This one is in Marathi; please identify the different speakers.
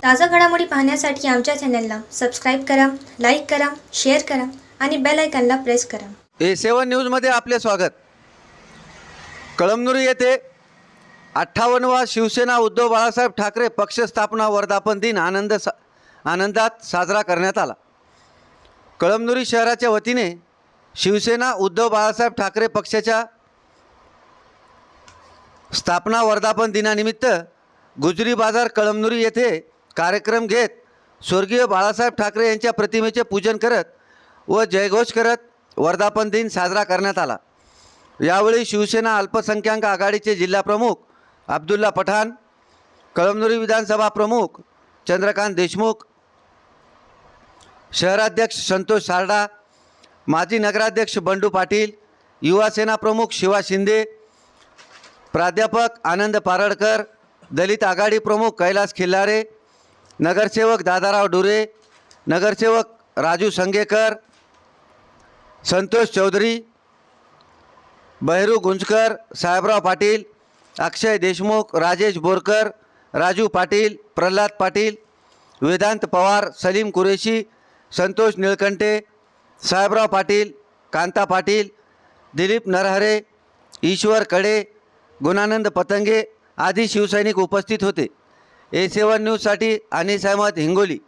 Speaker 1: ताज़ा घडामोडी पाहण्यासाठी आमच्या चॅनलला सबस्क्राईब करा, लाईक करा, शेअर करा आणि बेल आयकॉनला प्रेस करा.
Speaker 2: A7 न्यूजमध्ये आपले स्वागत. कळमनुरी येथे 58वा शिवसेना उद्धव बाळासाहेब ठाकरे पक्ष स्थापना वर्धापन दिन आनंदात साजरा करण्यात आला. कळमनुरी शहराच्या वतीने शिवसेना उद्धव बाळासाहेब ठाकरे पक्षाच्या स्थापना वर्धापन दिनानिमित्त गुजरी बाजार कळमनुरी येथे कार्यक्रम घेत स्वर्गीय बाळासाहेब ठाकरे यांच्या प्रतिमेचे पूजन करत व जयघोष करत वर्धापन दिन साजरा करण्यात आला. यावेळी शिवसेना अल्पसंख्याक आघाडीचे जिल्हा प्रमुख अब्दुल्ला पठाण, कळमनुरी विधानसभा प्रमुख चंद्रकांत देशमुख, शहराध्यक्ष संतोष सारडा, माजी नगराध्यक्ष बंडू पाटील, युवा सेना प्रमुख शिवा शिंदे, प्राध्यापक आनंद पारडकर, दलित आघाडी प्रमुख कैलास खिल्लारे, नगरसेवक दादाराव डुरे, नगरसेवक राजू संगेकर, संतोष चौधरी, बहरू गुंजकर, साहेबराव पाटील, अक्षय देशमुख, राजेश बोरकर, राजू पाटील, प्रल्हाद पाटील, वेदांत पवार, सलीम कुरेशी, संतोष निळकंठे, साहेबराव पाटील, कांता पाटील, दिलीप नरहरे, ईश्वर कडे, गुणानंद पतंगे आदी शिवसैनिक उपस्थित होते. A7 न्यूजसाठी अनिस अहमद हिंगोली.